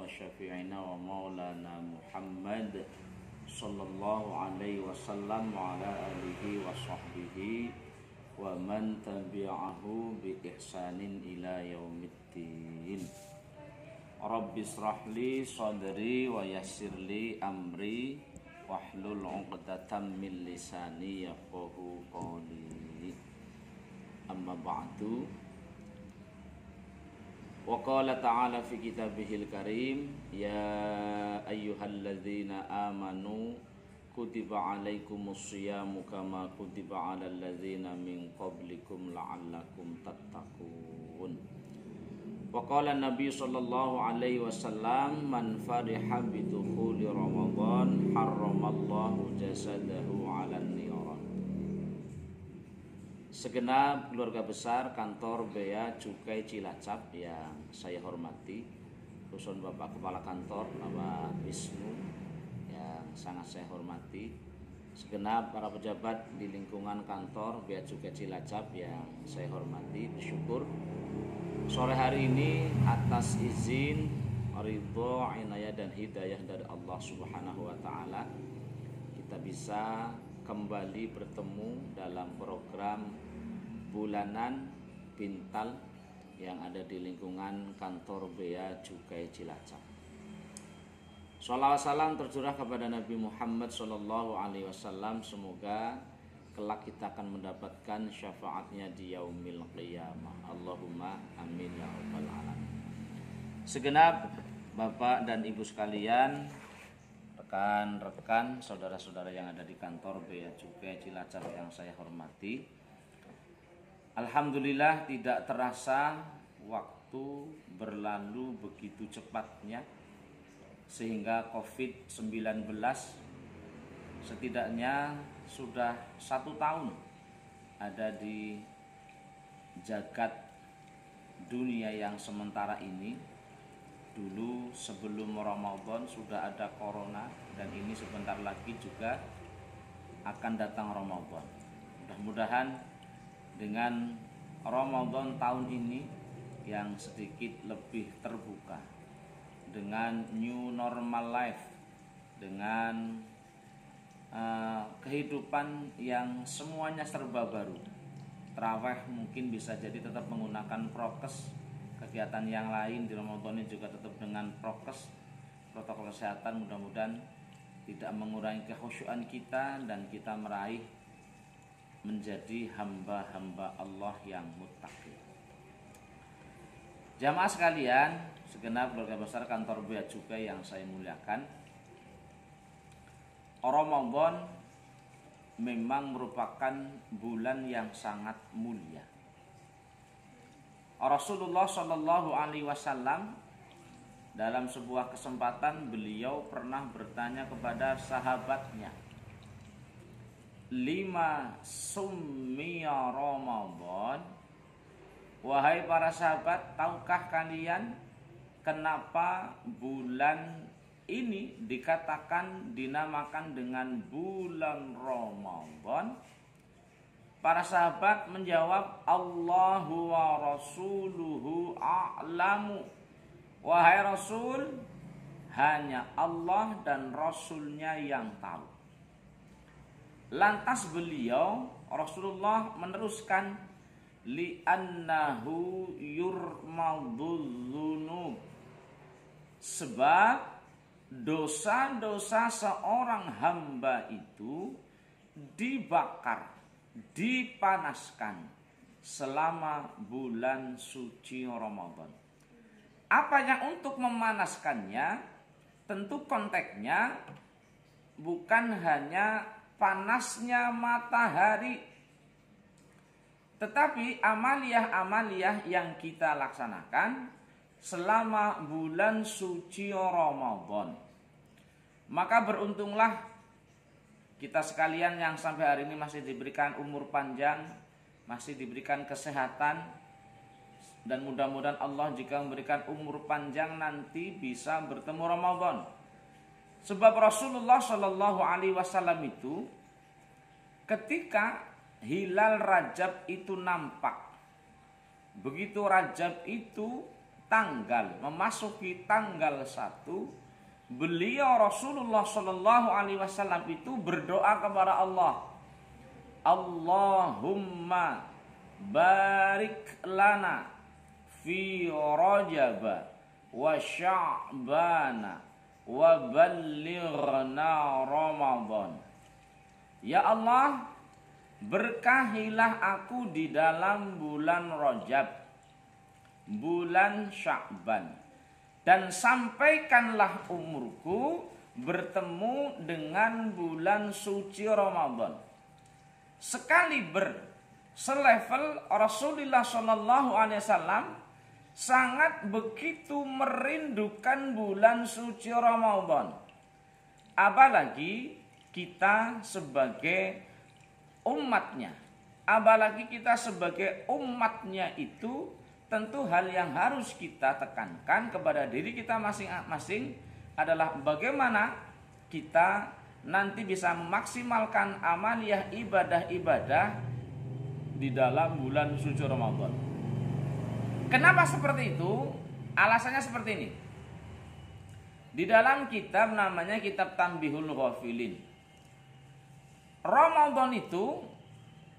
syafi'ina wa maulana Muhammad sallallahu alaihi wasallam wa ala alihi wa sahbihi wa man tabi'ahu bi ihsanin ila yaumiddin. Rabbi israhli sadri wa yassirli amri wahlul 'uqdatam min lisani yafqahu qawli. Amma ba'du. Wa qala ta'ala fi kitabihil karim, ya ayyuhalladzina amanu kutiba 'alaikumus syiyamu kama kutiba 'alal ladzina min qablikum la'allakum tattaqun. Wa qala Nabi sallallahu alaihi wasallam, man fariha bi dukhuli Ramadan harramallahu jasadahu 'alan niran. Segenap keluarga besar kantor Bea Cukai Cilacap yang saya hormati, khususnya Bapak Kepala Kantor Bapak Wisnu yang sangat saya hormati, segenap para pejabat di lingkungan kantor Bea Cukai Cilacap yang saya hormati, bersyukur sore hari ini atas izin, ridho, inayah dan hidayah dari Allah Subhanahu wa taala kita bisa kembali bertemu dalam program bulanan Bintal yang ada di lingkungan kantor Bea Cukai Cilacap. Shalawat salam tercurah kepada Nabi Muhammad sallallahu alaihi wasallam, semoga kelak kita akan mendapatkan syafaatnya di yaumil qiyamah. Allahumma amin ya rabbal alamin. Segenap Bapak dan Ibu sekalian, rekan-rekan, saudara-saudara yang ada di kantor Bea Cukai Cilacap yang saya hormati, alhamdulillah tidak terasa waktu berlalu begitu cepatnya, sehingga COVID-19 setidaknya sudah 1 tahun ada di jagat dunia yang sementara ini. Dulu sebelum Ramadan sudah ada corona, dan ini sebentar lagi juga akan datang Ramadan. Mudah-mudahan dengan Ramadan tahun ini yang sedikit lebih terbuka, dengan new normal life, dengan kehidupan yang semuanya serba baru. Tarawih mungkin bisa jadi tetap menggunakan prokes, kegiatan yang lain di Ramadan ini juga tetap dengan prokes, protokol kesehatan. Mudah-mudahan tidak mengurangi kekhusyuan kita dan kita meraih menjadi hamba-hamba Allah yang muttaqin. Jamaah sekalian, segenap keluarga besar kantor Bea Cukai yang saya muliakan, Ramadan memang merupakan bulan yang sangat mulia. Rasulullah Shallallahu alaihi wasallam dalam sebuah kesempatan beliau pernah bertanya kepada sahabatnya, lima summiya Ramadan, wahai para sahabat, tahukah kalian kenapa bulan ini dikatakan dinamakan dengan bulan Ramadan? Para sahabat menjawab, Allahu wa rasuluhu a'lamu. Wahai Rasul, hanya Allah dan Rasulnya yang tahu. Lantas beliau, Rasulullah meneruskan, li'annahu yurmadul dzunub, sebab dosa-dosa seorang hamba itu dibakar, dipanaskan selama bulan suci Ramadan. Apa yang untuk memanaskannya? Tentu konteksnya bukan hanya panasnya matahari, tetapi amaliyah-amaliyah yang kita laksanakan selama bulan suci Ramadan. Maka beruntunglah kita sekalian yang sampai hari ini masih diberikan umur panjang, masih diberikan kesehatan, dan mudah-mudahan Allah jika memberikan umur panjang nanti bisa bertemu Ramadan. Sebab Rasulullah Shallallahu alaihi wasallam itu ketika hilal Rajab itu nampak, begitu Rajab itu memasuki tanggal 1, beliau Rasulullah Shallallahu Alaihi Wasallam itu berdoa kepada Allah, Allahumma barik lana fi Rajab wa Sya'bana wa ballighna Ramadan. Ya Allah, berkahilah aku di dalam bulan Rajab, bulan Sya'ban, dan sampaikanlah umurku bertemu dengan bulan suci Ramadan. Sekali selevel Rasulullah Shallallahu Alaihi Wasallam sangat begitu merindukan bulan suci Ramadan. Apalagi kita sebagai umatnya, itu tentu hal yang harus kita tekankan kepada diri kita masing-masing adalah bagaimana kita nanti bisa memaksimalkan amaliyah ibadah-ibadah di dalam bulan suci Ramadan. Kenapa seperti itu? Alasannya seperti ini. Di dalam kitab namanya kitab Tanbihul Ghafilin, Ramadan itu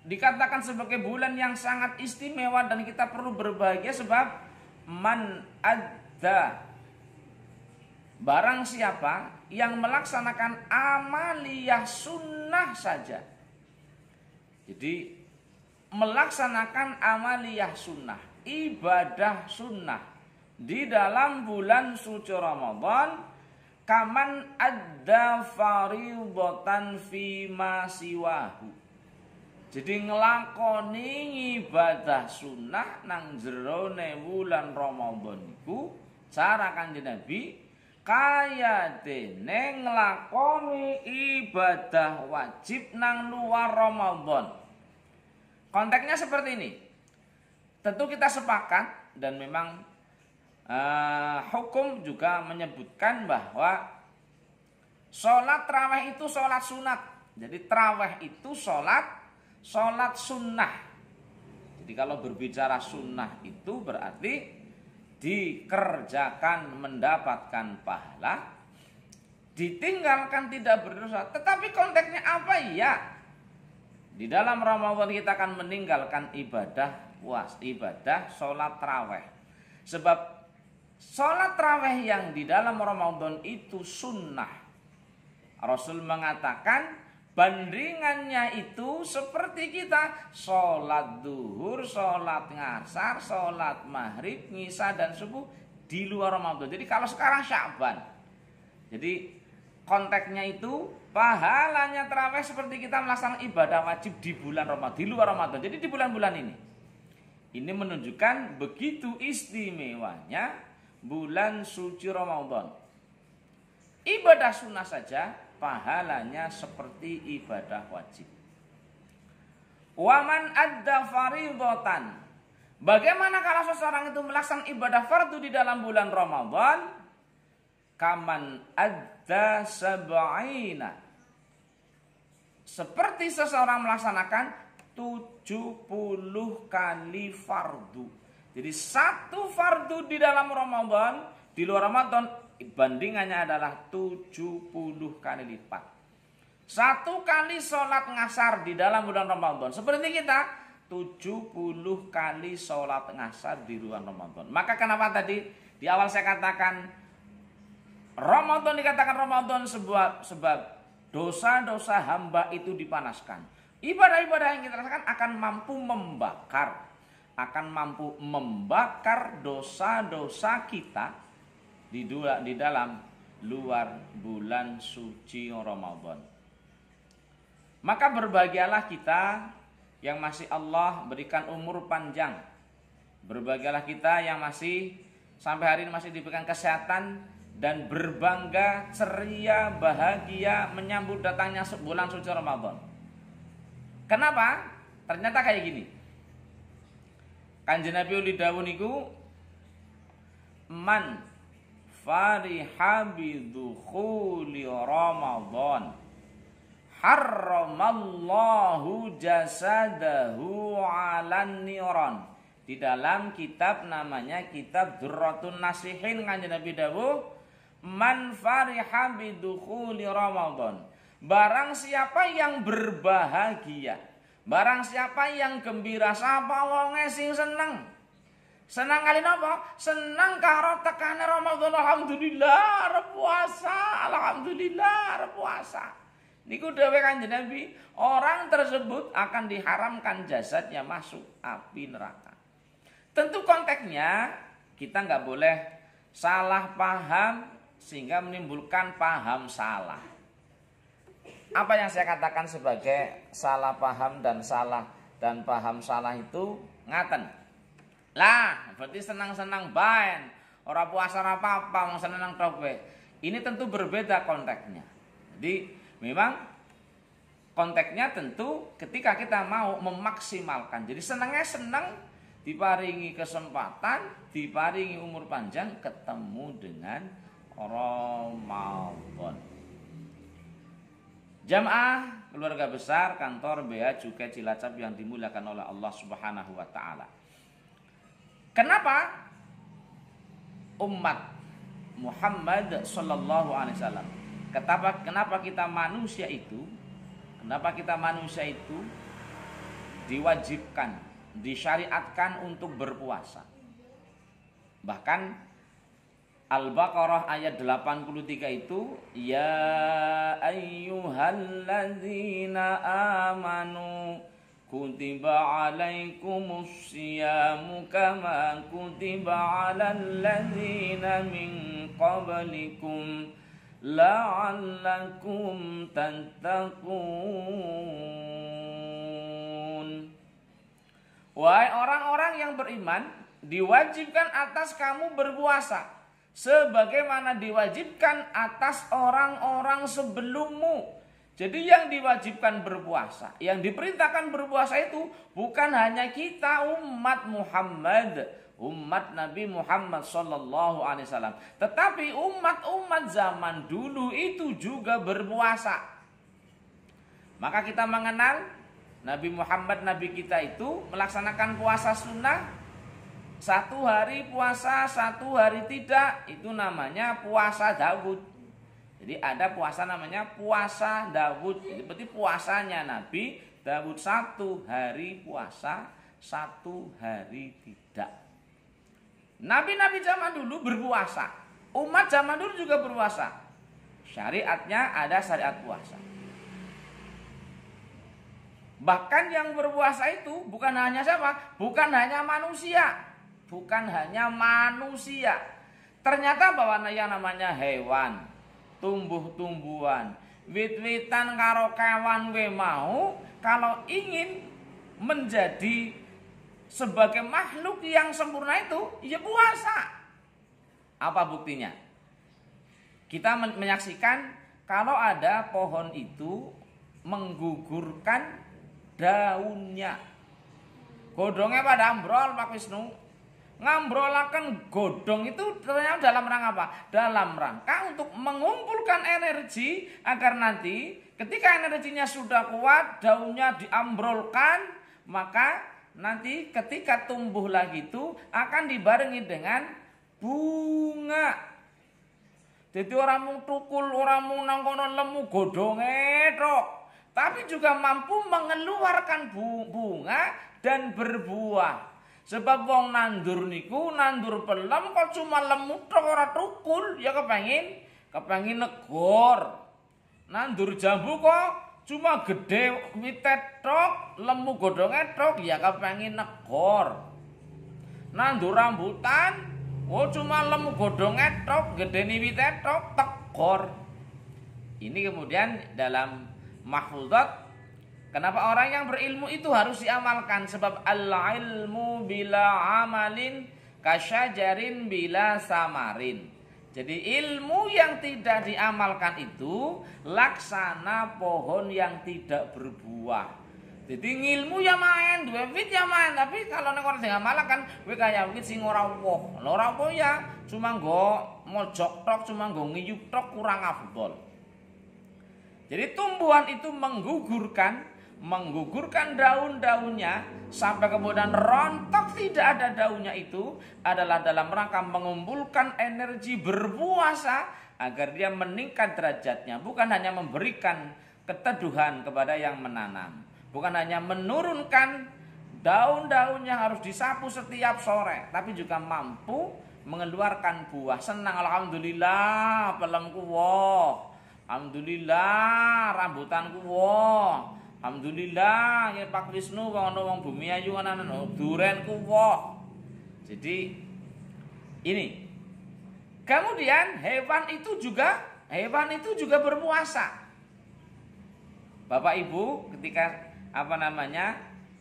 dikatakan sebagai bulan yang sangat istimewa dan kita perlu berbahagia sebab man adda, barang siapa yang melaksanakan amaliyah sunnah saja. Jadi melaksanakan amaliyah sunnah, ibadah sunnah di dalam bulan suci Ramadan, kaman adda fardhatan fi ma siwahu. Jadi ngelakoni ibadah sunnah nang jerone bulan Ramadan iku cara Kanjeng Nabi kaya dene ngelakoni ibadah wajib nang luar Ramadan. Konteksnya seperti ini. Tentu kita sepakat dan memang hukum juga menyebutkan bahwa sholat tarawih itu sholat sunat. Jadi tarawih itu sholat sunnah. Jadi kalau berbicara sunnah itu berarti dikerjakan mendapatkan pahala, ditinggalkan tidak berdosa. Tetapi konteksnya apa ya? Di dalam Ramadan kita akan meninggalkan ibadah sholat tarawih. Sebab sholat tarawih yang di dalam Ramadan itu sunnah. Rasul mengatakan bandingannya itu seperti kita sholat duhur, sholat ngasar, sholat maghrib, ngisya dan subuh di luar Ramadan. Jadi kalau sekarang Sya'ban, jadi konteksnya itu pahalanya tarawih seperti kita melaksanakan ibadah wajib di bulan Ramadan, di luar Ramadan. Jadi di bulan-bulan ini menunjukkan begitu istimewanya bulan suci Ramadan. Ibadah sunnah saja pahalanya seperti ibadah wajib. Waman adda fardhatan. Bagaimana kalau seseorang itu melaksanakan ibadah fardu di dalam bulan Ramadan? Kaman adda sab'ina. Seperti seseorang melaksanakan 70 kali fardu. Jadi satu fardu di dalam Ramadan, di luar Ramadan bandingannya adalah 70 kali lipat. Satu kali sholat ngasar di dalam bulan Ramadan seperti kita 70 kali sholat ngasar di bulan Ramadan. Maka kenapa tadi di awal saya katakan Ramadan dikatakan Ramadan sebab dosa-dosa hamba itu dipanaskan. Ibadah-ibadah yang kita lakukan akan mampu membakar dosa-dosa kita di dalam luar bulan suci Ramadan. Maka berbahagialah kita yang masih Allah berikan umur panjang. Berbahagialah kita yang masih sampai hari ini masih diberikan kesehatan dan berbangga, ceria, bahagia menyambut datangnya bulan suci Ramadan. Kenapa? Ternyata kayak gini. Kanjeng Nabi uli dawuh niku man fariha bidukhuli Ramadan harramallahu jasadahu 'alan niran. Di dalam kitab namanya kitab Durratun Nasihin, Kanjeng Nabi dawuh, man fariha bidukhuli Ramadan. Barang siapa yang berbahagia, barang siapa yang gembira, sapa wonge sing seneng. Senang kali napa? Senang karo tekane Ramadan. Alhamdulillah arep puasa, alhamdulillah arep puasa. Niku dawuh Kanjeng Nabi, orang tersebut akan diharamkan jasadnya masuk api neraka. Tentu konteksnya kita nggak boleh salah paham sehingga menimbulkan paham salah. Apa yang saya katakan sebagai salah paham dan paham salah itu ngaten. Lah, berarti senang-senang bae. Ora puasa ora apa-apa, wong seneng tok kowe. Ini tentu berbeda konteksnya. Jadi memang konteksnya tentu ketika kita mau memaksimalkan. Jadi senangnya senang, diparingi kesempatan, diparingi umur panjang, ketemu dengan Ramadan. Jamaah keluarga besar kantor Bea Cukai Cilacap yang dimuliakan oleh Allah Subhanahu wa taala. Kenapa umat Muhammad sallallahu alaihi wasallam? Kenapa kita manusia itu diwajibkan, disyariatkan untuk berpuasa? Bahkan Al-Baqarah ayat 83 itu, ya ayyuhalladzina amanu kutiba alaikumus siyamu kama kutiba alal ladzina min qablikum la'allakum tattaqun. Wahai orang-orang yang beriman, diwajibkan atas kamu berpuasa sebagaimana diwajibkan atas orang-orang sebelummu. Jadi yang diwajibkan berpuasa, yang diperintahkan berpuasa itu bukan hanya kita umat Muhammad, umat Nabi Muhammad sallallahu alaihi wasallam, tetapi umat-umat zaman dulu itu juga berpuasa. Maka kita mengenal Nabi Muhammad, Nabi kita itu melaksanakan puasa sunnah. 1 hari puasa, 1 hari tidak, itu namanya puasa Daud. Jadi ada puasa namanya puasa Daud. Jadi berarti puasanya Nabi Daud 1 hari puasa, 1 hari tidak. Nabi-nabi zaman dulu berpuasa, umat zaman dulu juga berpuasa. Syariatnya ada syariat puasa. Bahkan yang berpuasa itu bukan hanya siapa? Bukan hanya manusia. Bukan hanya manusia. Ternyata bahwa yang namanya hewan, tumbuh-tumbuhan, wit-witan karo kewan we mau, kalau ingin menjadi sebagai makhluk yang sempurna itu, ya puasa. Apa buktinya? Kita menyaksikan kalau ada pohon itu menggugurkan daunnya. Godongnya pada ambrol Pak Wisnu. Ngambrolaken godong itu ternyata dalam rangka apa? Dalam rangka untuk mengumpulkan energi agar nanti ketika energinya sudah kuat, daunnya diambrolkan, maka nanti ketika tumbuh lagi itu akan dibarengi dengan bunga. Jadi orang mau tukul, orang mau nangkono lemu godonge tok, tapi juga mampu mengeluarkan bunga dan berbuah. Sebab wong nandur niku nandur pelem kok cuma lemu tok ora tukul, ya kepengin negor. Nandur jambu kok cuma gede witet tok, lemu godhonge tok, ya kepengin negor. Nandur rambutan, oh cuma lemu godhonge tok, gedene witet tok, tegor. Ini kemudian dalam mahfuzat, kenapa orang yang berilmu itu harus diamalkan? Sebab al-ilmu bila amalin kasyajarin bila samarin. Jadi ilmu yang tidak diamalkan itu laksana pohon yang tidak berbuah. Jadi ilmu ya main, duwe wit ya main, tapi kalau nek ora diamalkan kowe kaya wit sing ora woh. Ora apa ya, cuma nggo mojok tok, cuma nggo ngiyup tok, kurang afdol. Jadi tumbuhan itu menggugurkan, menggugurkan daun-daunnya sampai kemudian rontok tidak ada daunnya, itu adalah dalam rangka mengumpulkan energi berpuasa agar dia meningkat derajatnya, bukan hanya memberikan keteduhan kepada yang menanam, bukan hanya menurunkan daun-daunnya harus disapu setiap sore, tapi juga mampu mengeluarkan buah. Senang, alhamdulillah pelengku woh, alhamdulillah rambutanku woh, alhamdulillah ya Pak Wisnu wong bumi ayu ana durenku woh. Jadi ini. Kemudian hewan itu juga berpuasa. Bapak Ibu, ketika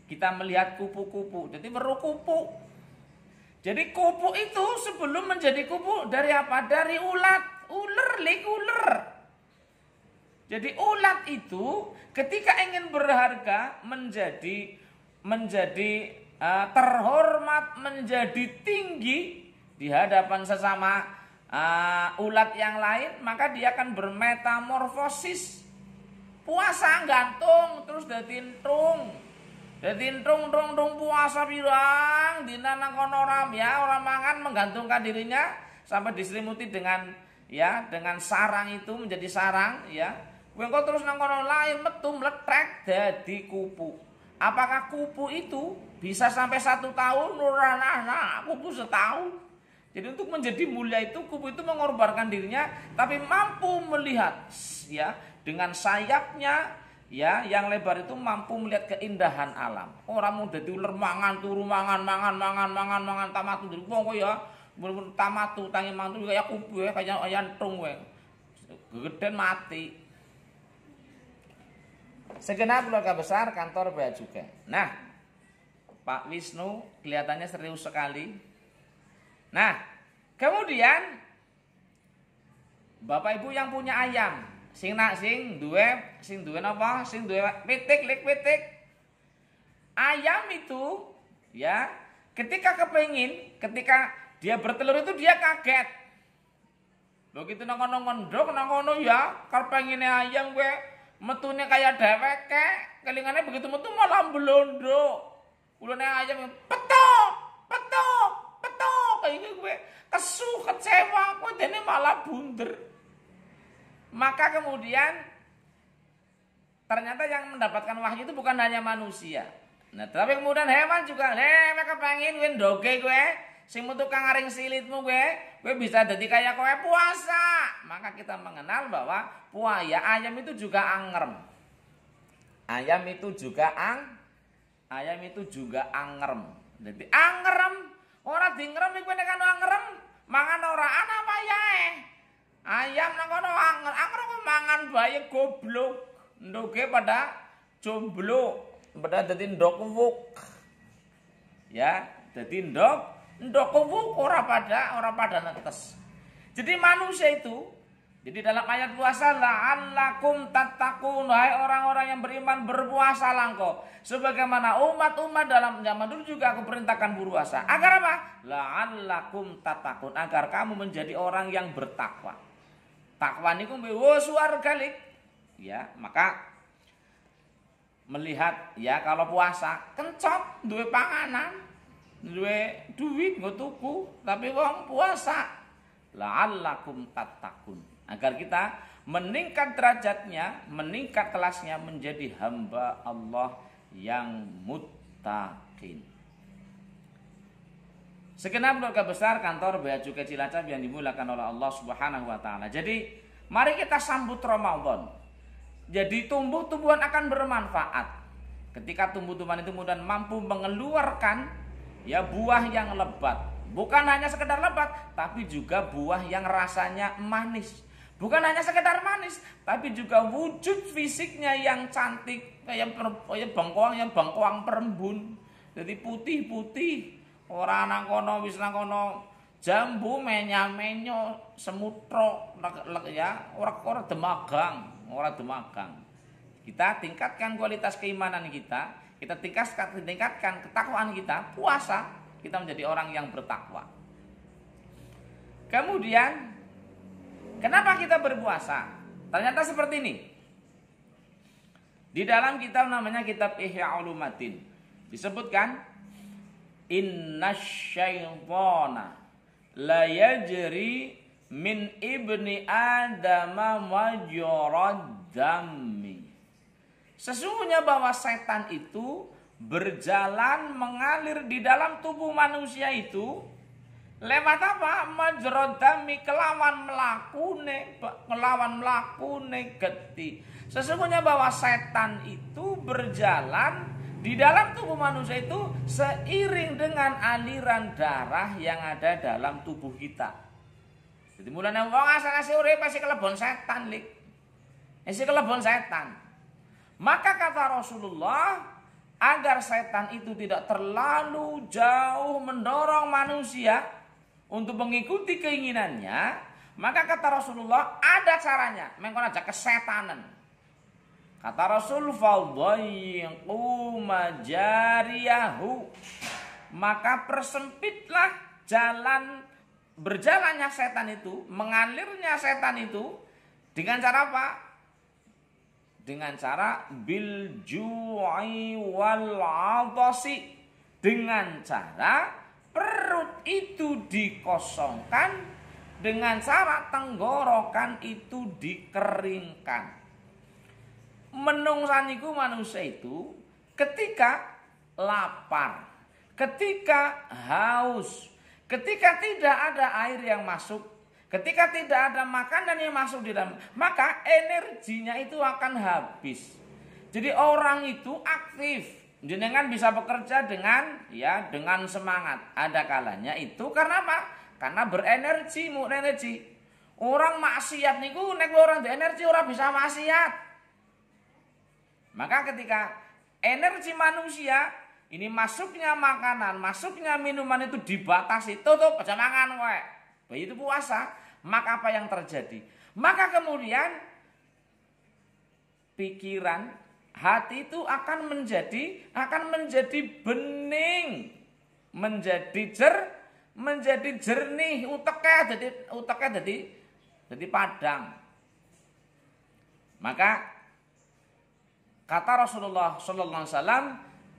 kita melihat kupu-kupu, jadi berkupu. Jadi kupu itu sebelum menjadi kupu dari apa? Dari ulat, ular. Jadi ulat itu ketika ingin berharga, menjadi terhormat, menjadi tinggi di hadapan sesama ulat yang lain, maka dia akan bermetamorfosis. Puasa gantung terus dadi entung puasa pirang dina nang kono orang mangan, menggantungkan dirinya sampai diselimuti dengan sarang, itu menjadi sarang ya. Engko terus nang kono lain metu meletrek dadi kupu. Apakah kupu itu bisa sampai 1 tahun? Ora, kupu setahun. Jadi untuk menjadi mulia itu kupu itu mengorbankan dirinya, tapi mampu melihat ya dengan sayapnya ya yang lebar itu, mampu melihat keindahan alam. Orang mau dadi ular mangan turu mangan tamatu dari wong kok ya bener tamatu tangi mantu kaya kupu ya, kaya entung wae. Gegeden mati. Segenap keluarga besar kantor Bea Cukai. Nah, Pak Wisnu kelihatannya serius sekali. Nah, kemudian Bapak Ibu yang punya ayam, sing duwe pitik. Ayam itu ya, ketika dia bertelur itu dia kaget. Begitu nang kono ya, kepengine ayam gue metune kaya dheweke, kelingane begitu metu malah blondo. Ulune ayam petok kayak gue kesu, kecewa, kok dene malah bunder. Maka kemudian ternyata yang mendapatkan wahyu itu bukan hanya manusia. Nah, tapi kemudian hewan juga, mereka pengen gue ndoge gue, sing metu kang aring silitmu gue bisa dadi kaya kowe puasa. Maka kita mengenal bahwa ayam itu juga angerem. Ayam itu juga angerem. Jadi angerem, ora dingerem iku nek ana angerem, mangan ora ana wayahe. Ayam nang kono angerem mangan bae goblok. Ndoge pada jomblo, pada dadi ndok wuk. Ya, dadi ndok wuk ora pada netes. Jadi manusia itu, jadi dalam ayat puasa la'allakum tattaqun, hai orang-orang yang beriman berpuasalah engkau. Sebagaimana umat-umat dalam zaman dulu juga aku perintahkan berpuasa. Agar apa? La'allakum tattaqun, agar kamu menjadi orang yang bertakwa. Takwa niku mbewo suwargalik. Ya, maka melihat ya kalau puasa kencot duwe panganan, duwe duit nggo tuku, tapi wong puasa. La'allakum tattaqun, agar kita meningkat derajatnya, meningkat kelasnya menjadi hamba Allah yang muttaqin. Segenap keluarga besar kantor Bea Cukai Cilacap yang dimuliakan oleh Allah Subhanahu wa taala. Jadi, mari kita sambut Ramadan. Jadi tumbuh-tumbuhan akan bermanfaat. Ketika tumbuh-tumbuhan itu kemudian mampu mengeluarkan ya buah yang lebat. Bukan hanya sekedar lebat, tapi juga buah yang rasanya manis. Bukan hanya sekedar manis, tapi juga wujud fisiknya yang cantik, kayak bengkoang perembun. Jadi putih-putih. Ora nang kono wis nang kono jambu menya-menyo semutro ya, ora demagang. Kita tingkatkan kualitas keimanan kita tingkatkan ketakwaan kita, puasa, kita menjadi orang yang bertakwa. Kemudian kenapa kita berpuasa? Ternyata seperti ini. Di dalam kitab namanya kitab Ihya Ulumuddin disebutkan innasyaitana la yajri min ibni adama majrad dammi. Sesungguhnya bahwa setan itu berjalan mengalir di dalam tubuh manusia itu lewat apa? Majrad dammi, kelawan melakune geti. Sesungguhnya bahwa setan itu berjalan di dalam tubuh manusia itu seiring dengan aliran darah yang ada dalam tubuh kita. Jadi mulane wong asal-asal urip pasti kelebon setan, Lik. Isi kelebon setan. Maka kata Rasulullah, agar setan itu tidak terlalu jauh mendorong manusia untuk mengikuti keinginannya, maka kata Rasulullah ada caranya, mengkon aja kesetanan. Kata Rasul, fadayyiqu majariyahu, maka persempitlah jalan berjalannya setan itu, mengalirnya setan itu dengan cara apa? Dengan cara bil ju'i wal 'atasi, dengan cara perut itu dikosongkan, dengan cara tenggorokan itu dikeringkan. Menungsaniku manusia itu ketika lapar, ketika haus, ketika tidak ada air yang masuk, ketika tidak ada makanan yang masuk di dalam, maka energinya itu akan habis. Jadi orang itu aktif, jenengan bisa bekerja dengan semangat. Ada kalanya itu karena apa? Karena berenergi, energi. Orang maksiat niku nek orang ada energi orang bisa maksiat. Maka ketika energi manusia ini masuknya makanan, masuknya minuman itu dibatasi, tutup aja mangan kowe. Begitu puasa, maka apa yang terjadi? Maka kemudian pikiran, hati itu akan menjadi bening, menjadi jernih, uteknya jadi padang. Maka kata Rasulullah sallallahu alaihi wasallam,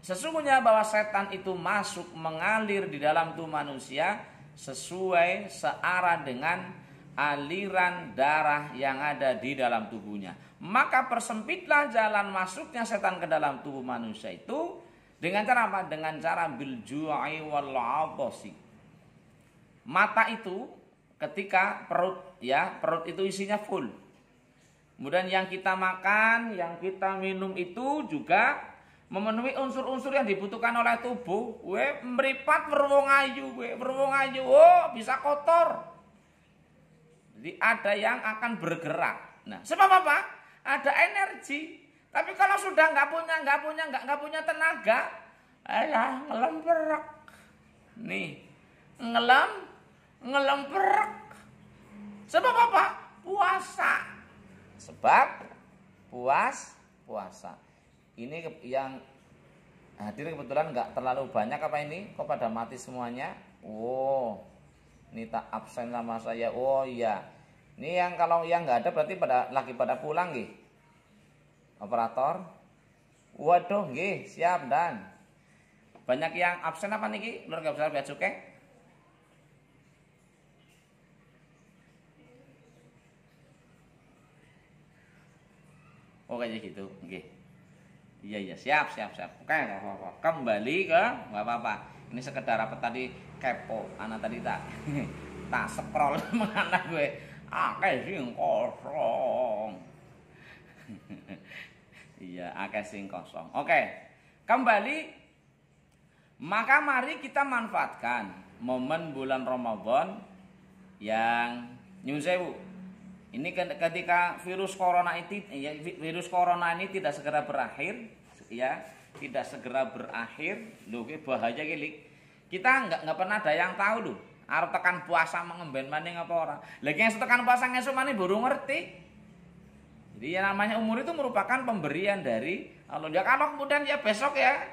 sesungguhnya bahwa setan itu masuk mengalir di dalam tubuh manusia sesuai searah dengan aliran darah yang ada di dalam tubuhnya. Maka persempitlah jalan masuknya setan ke dalam tubuh manusia itu dengan cara apa? Dengan cara bil ju'i wal 'atasi. Mata itu ketika perut itu isinya full. Kemudian yang kita makan, yang kita minum itu juga memenuhi unsur-unsur yang dibutuhkan oleh tubuh. Meripat berwong ayu, bisa kotor. Jadi ada yang akan bergerak. Nah, sebab apa? Ada energi. Tapi kalau sudah nggak punya tenaga, ngelemperak. Nih, ngelemperak. Sebab apa? Puasa. Sebab puasa. Ini yang hadir kebetulan nggak terlalu banyak apa ini? Kok pada mati semuanya? Oh, ini tak absen sama saya. Oh iya, ini yang kalau yang nggak ada berarti lagi pada pulang nggih. Operator, waduh nggih, siap dan banyak yang absen apa niki? Keluarga besar Bea Cukai. Oh kayak gitu, oke. Iya siap. Oke, kembali ke nggak apa-apa. Ini sekedar apa tadi kepo, anak tadi tak scroll menganak gue. Akeh sing kosong. Iya, akeh sing kosong. Oke, kembali. Maka mari kita manfaatkan momen bulan Ramadan yang nyun sewu. Ini ketika virus corona ini tidak segera berakhir, tidak segera berakhir, loh bahaya gini. Kita nggak pernah ada yang tahu loh. Arep tekan puasa mengemben maning apa ora. Lagi yang tekan puasa ngesuk maning baru ngerti. Jadi yang namanya umur itu merupakan pemberian dari Allah. Ya kalau kemudian ya besok ya,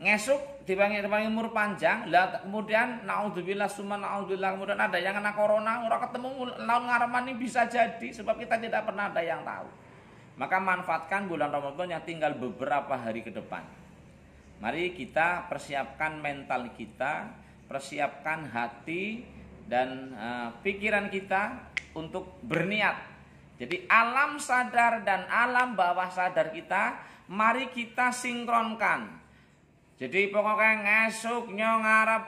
ngesuk dipanggil umur panjang, lah kemudian naudzubillah summa naudzubillah, kemudian ada yang kena corona, ora ketemu tahun ngareman ini bisa jadi sebab kita tidak pernah ada yang tahu. Maka manfaatkan bulan Ramadan yang tinggal beberapa hari ke depan. Mari kita persiapkan mental kita, persiapkan hati dan pikiran kita untuk berniat. Jadi alam sadar dan alam bawah sadar kita, mari kita sinkronkan. Jadi pokoknya ngesuk ngarep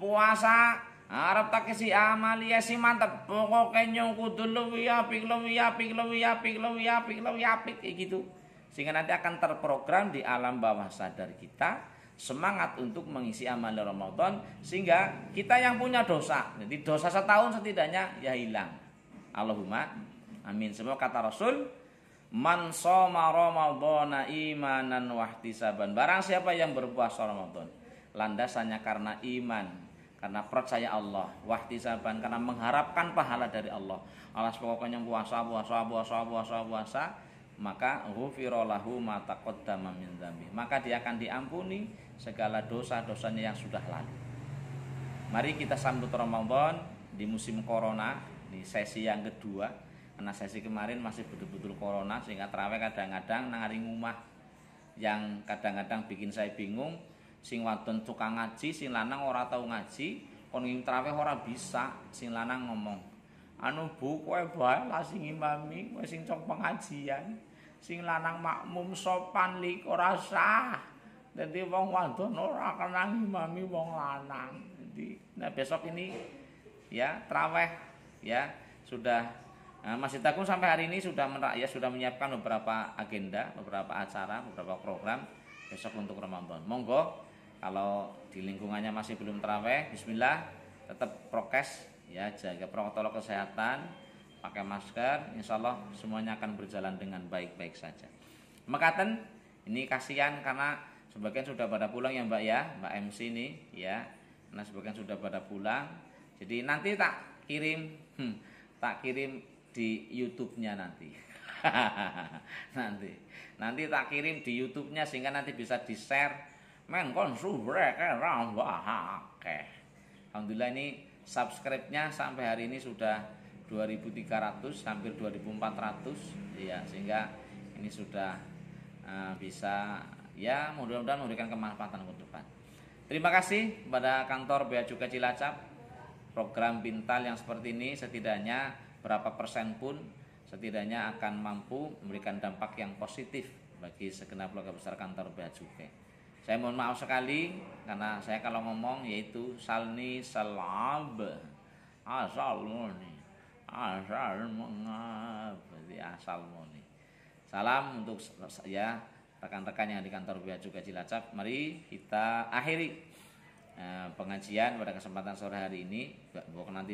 puasa, arep tak isi amalia si mantep. Pokoknya nyong kudu luwi apik kayak gitu. Sehingga nanti akan terprogram di alam bawah sadar kita semangat untuk mengisi amal Ramadan, sehingga kita yang punya dosa, jadi dosa setahun setidaknya ya hilang. Allahumma amin. Semua kata Rasul, man shoma ramadhana imanan wahtisaban. Barang siapa yang berpuasa Ramadan landasannya karena iman, karena percaya Allah, wahtisaban karena mengharapkan pahala dari Allah. Alas pokoknya puasa, maka ghufira lahu ma taqaddama min dzambi. Maka dia akan diampuni segala dosa-dosanya yang sudah lalu. Mari kita sambut Ramadan di musim corona, di sesi yang kedua. Karena sesi kemarin masih betul-betul corona, sehingga tarawih kadang-kadang nang hari ngumah, yang kadang-kadang bikin saya bingung. Sing wadon tukang ngaji, sing lanang ora tau ngaji, kon ngim tarawih ora bisa. Sing lanang ngomong, anu Bu, kowe bae lah sing imami, kowe sing cong pengajian. Sing lanang makmum sopan lik ora sah. Dadi wong wadon ora kena ngimami wong lanang. Jadi nah besok ini ya tarawih ya sudah Masjid Agung sampai hari ini sudah menyiapkan beberapa agenda, beberapa acara, beberapa program besok untuk Ramadan. Monggo kalau di lingkungannya masih belum tarawih, bismillah, tetap prokes ya, jaga protokol kesehatan, pakai masker, insya Allah semuanya akan berjalan dengan baik-baik saja. Mekaten ini kasihan karena sebagian sudah pada pulang ya Mbak ya, Mbak MC ini ya, karena sebagian sudah pada pulang. Jadi nanti tak kirim di YouTube-nya nanti. nanti tak kirim di YouTube-nya sehingga nanti bisa di-share. Men kon subrek rambahake. Alhamdulillah ini subscribe-nya sampai hari ini sudah 2.300, hampir 2.400 ya, sehingga ini sudah bisa ya mudah-mudahan memberikan kemanfaatan ke depan. Terima kasih kepada kantor Bea Cukai Cilacap. Program Pintal yang seperti ini setidaknya berapa persen pun setidaknya akan mampu memberikan dampak yang positif bagi segenap keluarga besar kantor Bea Cukai. Saya mohon maaf sekali karena saya kalau ngomong yaitu salni salab asal moni asal mengabdi asal moni. Salam untuk ya rekan-rekan yang di kantor Bea Cukai Cilacap. Mari kita akhiri pengajian pada kesempatan sore hari ini. Bukan nanti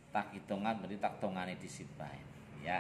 tak hitungan berarti tak tongane disitbae ya.